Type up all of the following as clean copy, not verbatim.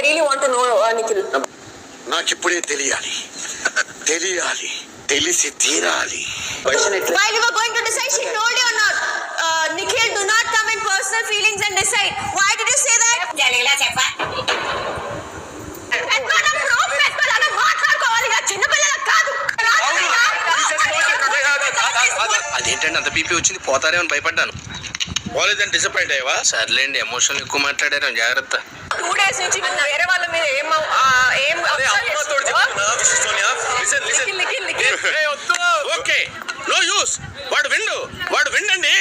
I really want to know, Nikhil. నాకిప్పుడే తెలియాలి తెలిసి తీరాలి. While you were going to decide, she told you or not? Nikhil, do not come in personal feelings and decide. Why did you say that? అదేంటండి అంత BP వచ్చింది, పోతారేమో భయపడ్డాను. College disappoint అయ్యావా? సర్లేండి, emotional ఎక్కువ మాట్లాడారు, జాగ్రత్త. 2 days నుంచి వేరే వాళ్ళ మీద ఓకే, నో యూస్. వాడు విండండి.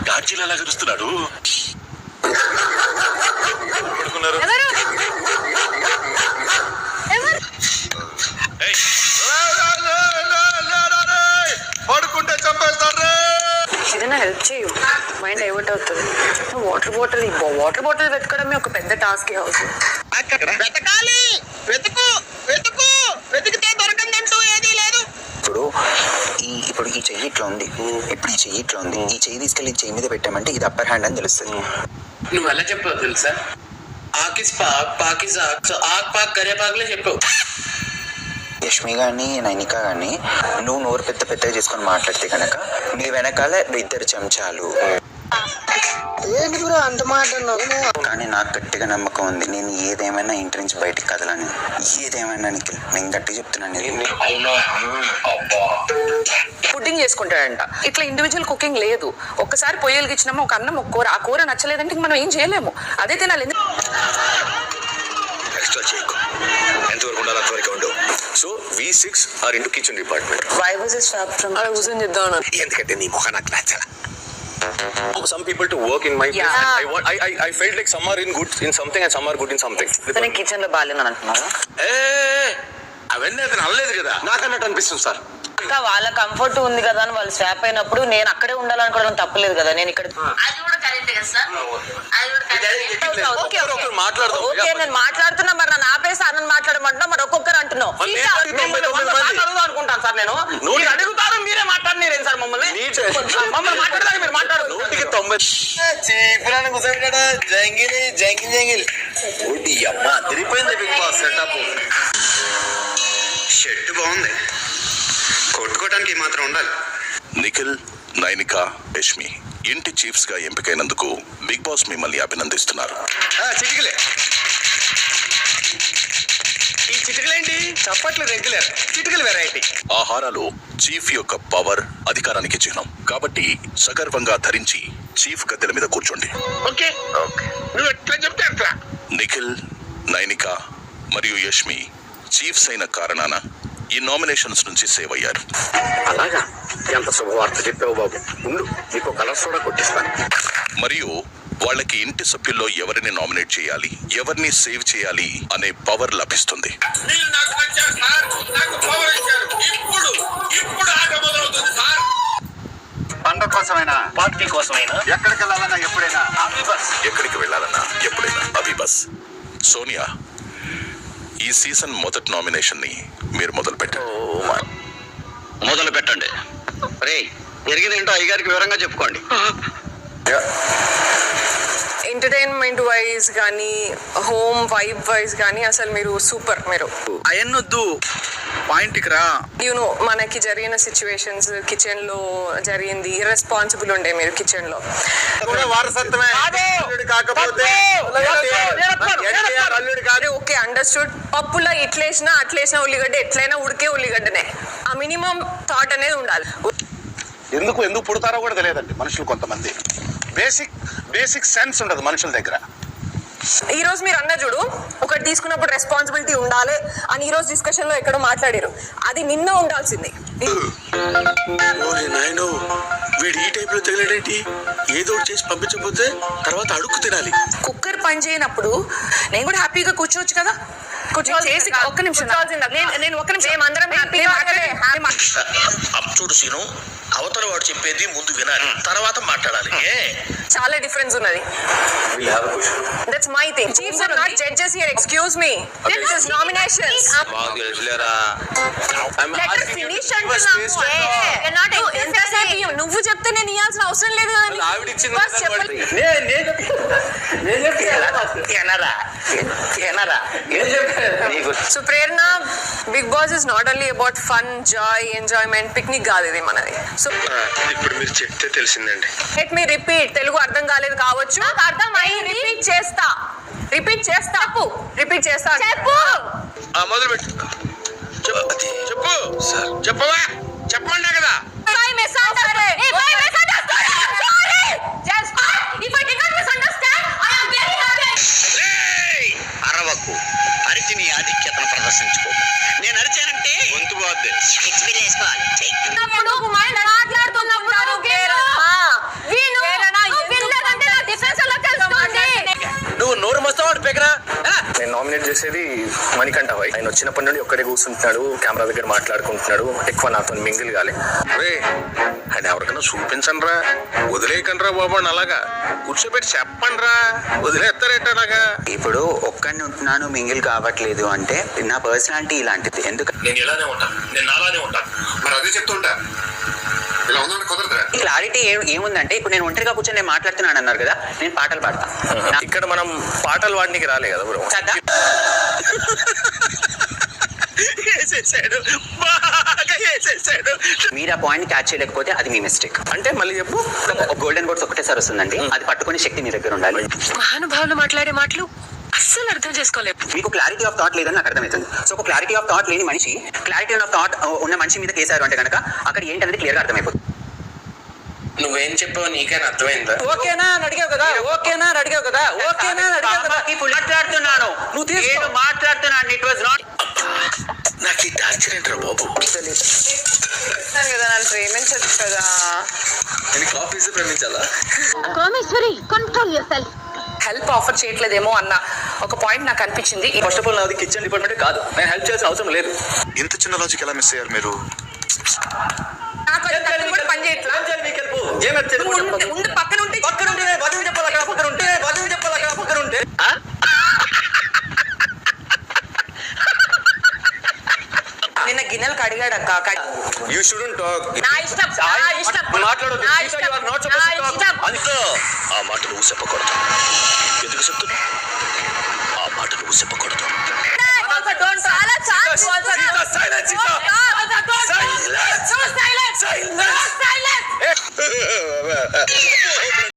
డార్జీలా గెలుస్తున్నాడు. పడుకుంటే చంపేస్తారు. ఏదైనా హెల్ప్ చేయు, మైండ్ డైవర్ట్ అవుతుంది. వాటర్ బాటిల్ వెతకడమే ఒక పెద్ద టాస్క్ హౌస్. వెతికితే దొరకందంటూ ఏదీ లేదు. ఇప్పుడు ఈ చెయ్యి ఇట్లా ఉంది, ఈ చెయ్యి తీసుకెళ్ళి ఈ చెయ్యి మీద పెట్టామంటే ఇది అప్పర్ హ్యాండ్ అని తెలుస్తుంది. నువ్వు ఎలా చెప్పావు తెలుసా? ఆకిస్ పాకిస్ ఆక్ పాక్ కరేపాకులే చెప్పావు. యష్మి కానీ నైనిక కానీ నువ్వు నోరు పెద్దగా చేసుకొని మాట్లాడితే కనుక నీ వెనకాల 2 చెంచాలు. అంత మాట కానీ నాకు గట్టిగా నమ్మకం ఉంది, నేను ఏదేమైనా ఇంటి నుంచి బయటికి కదలని. ఏదేమైనా నిఖిల్, నేను గట్టిగా చెప్తున్నాను. ఫుడ్డింగ్ చేసుకుంటాడంట. ఇట్లా ఇండివిజువల్ కుకింగ్ లేదు. ఒక్కసారి పొయ్యలకి ఇచ్చినామో ఒక అన్నం ఒక కూర, ఆ కూర నచ్చలేదంటే మనం ఏం చేయలేము, అదే తినాలి. ఎక్స్ట్రా చేయకు, ఎంతవరకు ఉండాలి అంతవరకు ఉండు. So V6 are into kitchen department. ఎందుకంటే నీ ముఖం నాకు నచ్చలా. Some people to work in my place. I felt like some are in something and some are good in something. Kitchen లో బాగాలేదని అంటున్నారా? అవన్నీ అతను అనలేదు కదా, నాకన్నట్టు అనిపిస్తుంది సార్. ఇంకా వాళ్ళ కంఫర్ట్ ఉంది కదా అని వాళ్ళు స్వాప్ అయినప్పుడు నేను అక్కడే ఉండాలనుకోవడం తప్పలేదు కదా. నేను ఇక్కడ నేను మాట్లాడుతున్నా, మరి నన్ను ఆపేసి అన్నని మాట్లాడమంటున్నా, మరి ఒక్కొక్కరు అంటున్నావు అనుకుంటాను సార్. నేను అడుగుతారు, మీరే మాట్లాడినారు సార్ మమ్మల్ని మాట్లాడదాం, మీరు మాట్లాడదు. 90 జంగిల్ అమ్మా తిరిగిపోయింది బిగ్ బాస్ సెటప్. షెట్ బాగుంది, కొట్టుకోవడానికి మాత్రం ఉండాలి. నిఖిల్, నైనిక, యష్మి ఇంటి చీఫ్స్ గా ఎంపికైనందుకు బిగ్ బాస్ మిమ్మల్ని అభినందిస్తున్నారు. చిటికలే, ఈ చిటికలేంటి? చప్పట్లు రెగ్యులర్, చిటికలు వెరైటీ. ఆహారాలు చీఫ్ యొక్క పవర్, అధికారానికి చిహ్నం కాబట్టి సగర్వంగా ధరించి చీఫ్ గద్దెల మీద కూర్చోండి. ఓకే, నువ్వు ఎట్లా చెప్తే అట్లా. నిఖిల్, నైనిక మరియు యష్మి చీఫ్స్ అయిన కారణాన ఈ నామినేషన్స్ నుంచి సేవ్ అయ్యారు. అలాగా, ఎంత శుభవార్త చెప్పావు బాబు. ఉండు, నీకు కలర్స్ కూడా కొట్టిస్తాను. మరియు వాళ్ళకి ఇంటి సభ్యుల్లో ఎవరిని నామినేట్ చేయాలి, ఎవరిని సేవ్ చేయాలి అనే పవర్ లభిస్తుంది. మీరు నాకు నచ్చారు సార్, నాకు పవర్ ఇచ్చారు. ఇప్పుడు ఆట మొదలవుతుంది సార్. పంట కోసమైనా, పార్టీ కోసమైనా, ఎక్కడికి వెళ్ళాలన్నా ఎప్పుడైనా అభిబస్. సోనియా, ఈ సీజన్ మొదటి నామినేషన్ ని మీరు మొదలు పెట్టండి. రే, జరిగిందేంటో అయ్యగారికి వివరంగా చెప్పుకోండి. ఎంటర్టైన్మెంట్ వైజ్ కానీ హోమ్ వైబ్ వైజ్ కానీ అసలు మీరు సూపర్. మీరు అయన్నొద్దు, పాయింట్కి రా. యూనో మనకి జరిగిన సిచ్యువేషన్స్, కిచెన్ లో జరిగింది, ఇర్రెస్పాన్సిబుల్ ఉండే మీరు కిచెన్ లో. వారసత్వమే కాకపోతే ఓకే, అండర్స్టూడ్. పప్పులో ఇట్లేసినా అట్లేసినా ఉల్లిగడ్డ ఎట్లయినా ఉడికే ఉల్లిగడ్డనే. ఆ మినిమం థాట్ అనేది ఉండాలి. ఎందుకు పుడతారో కూడా తెలియదండి మనుషులు. కొంతమంది బేసిక్ సెన్స్ ఉండదు మనుషుల దగ్గర. ఈ రోజు మీరు అన్న చూడు, ఒకటి తీసుకున్నప్పుడు రెస్పాన్సిబిలిటీ ఉండాలి అని ఈ రోజు డిస్కషన్ లో ఎక్కడో మాట్లాడారు. అది నిన్న ఉండాల్సింది. వీడు ఈ టైప్ లో తగిలేడేంటి? ఏదో చేసి పంపించకపోతే తర్వాత అడుక్కు తినాలి. కుక్కర్ పని చేయనప్పుడు నేను కూడా హ్యాపీగా కూర్చోవచ్చు కదా. ఒక్క నిమిషం, నేను ఒక్క నిమిషం. చూడు సీను, అవతల వాడు చెప్పేది ముందు వినాలి, తర్వాత మాట్లాడాలి. చాలా డిఫరెన్స్ ఉన్నది. That's my thing. Chiefs are not judges here. Excuse me. This is nominations. Let us finish అంటున్నాము. ఎంతసేపు ఆవిడ ఇచ్చింది First చెప్పండి. So Prerana Bigg Boss is not only about fun joy enjoyment picnic కాదు ఇది మనది. సో ఇప్పుడు మీరు చెప్తే తెలిసిందండి. Let me repeat. తెలుగు అర్థం కాలేదు కావచ్చు, నాకు అర్థం అయింది. రిపీట్ చేస్తా రిపీట్ చేస్తా చెప్పు. మొదలు పెట్టు. చెప్పు సార్. చెప్పవా? చెప్పమన్నా కదా. అరవకు, అరిచి నీ ఆధిక్యతను ప్రదర్శించుకో. నేను అరిచానంటే గొంతు బాద్దే. ఎక్స్పీరియన్స్ వేసుకోవాలి. నువ్వు నోరు మస్తావాడు పెగరా. నేను నామినేట్ చేసేది మణికంఠ భాయ్. ఆయన వచ్చినప్పటి నుండి ఒక్కడే కూర్చుంటున్నాడు, కెమెరా దగ్గర మాట్లాడుకుంటున్నాడు, ఎక్కువ నాతో మింగిల్ కాలే. అండ్ ఎవరికైనా చూపించండి రా, వదిలేయకండి రా బాబు అని అలాగా కూర్చోబెట్టి చెప్పండి రా, వదిలేస్తారేట అలాగా. ఇప్పుడు ఒక్కడిని ఉంటున్నాను మింగిల్ కావట్లేదు అంటే నా పర్సనాలిటీ ఇలాంటిది. ఎందుకంటే నేను ఇలానే ఉంటాను, నేను అలానే ఉంటాను. మరి అదే చెప్తుంటా, ఇలా ఉందంటే కుదరదురా. క్లారిటీ ఏముందంటే ఇప్పుడు నేను ఒంటరిగా కూర్చొని నేను మాట్లాడుతున్నాను అన్నారు కదా, నేను పాటలు పాడతా. ఇక్కడ మనం పాటలు పాడడానికి రాలే కదా బ్రో. మీరు ఆ పాయింట్ క్యాచ్ చేయలేకపోతే అది మీ మిస్టేక్. అంటే మళ్ళీ చెప్పు. గోల్డెన్ బోర్డ్స్ ఒకటేసారి వస్తుందండి, అది పట్టుకునే శక్తి మీ దగ్గర ఉండాలి. మహానుభావులు మాట్లాడే మాటలు అస్సలు అర్థం చేసుకోలేదు. మీకు క్లారిటీ ఆఫ్ థాట్ లేదని నాకు అర్థమవుతుంది. సో ఒక క్లారిటీ ఆఫ్ థాట్ లేని మనిషి క్లారిటీ ఆఫ్ థాట్ ఉన్న మనిషి మీద కేసారు అంటే కనుక అక్కడ ఏంటనేది క్లియర్ గా అర్థమైపోతుంది. నువ్వేం చెప్పావు నీకైనా అర్థమైందా? ఓకేనా అని అడిగావు కదా, ఓకేనా అని అడిగావు కదా, ఓకేనా అని అడిగావు కదా. మాట్లాడుతున్నాను, నువ్వు నేను మాట్లాడుతున్నాను. It was not. నాకు ఈ టార్చర్ ఏంట్రా బాబు. కదా నన్ను ప్రేమించచ్చు కదా. నేను కాఫీస్ ప్రేమించాలా? Kameshwari, control yourself. Help offer చేయట్లేదేమో అన్న ఒక పాయింట్ నాకు అనిపించింది. ఫస్ట్ ఆఫ్ ఆల్ నాది కిచెన్ డిపార్ట్మెంట్ కాదు, నేను హెల్ప్ చేయాల్సిన అవసరం లేదు. ఇంత చిన్న లాజిక్ ఎలా మిస్ అయ్యారు మీరు? నాకు అది కత్తి కూడా పని చేయట్లా. ముందు పక్కన ఉంటే నిన్న గిన్నెలు కడిగాడక్క. You shouldn't talk. నా ఇష్టం మాట్లాడొద్దు. నా Sita, you are not ఇష్టం, supposed నా to talk. ఇష్టం. అందుకో ఆ మాట నువ్వు చెప్పకూడదు. ఎందుకు చెప్తున్నా? ఆ మాట నువ్వు చెప్పకూడదు. చాలా చాలా Silence, Sita. Silence.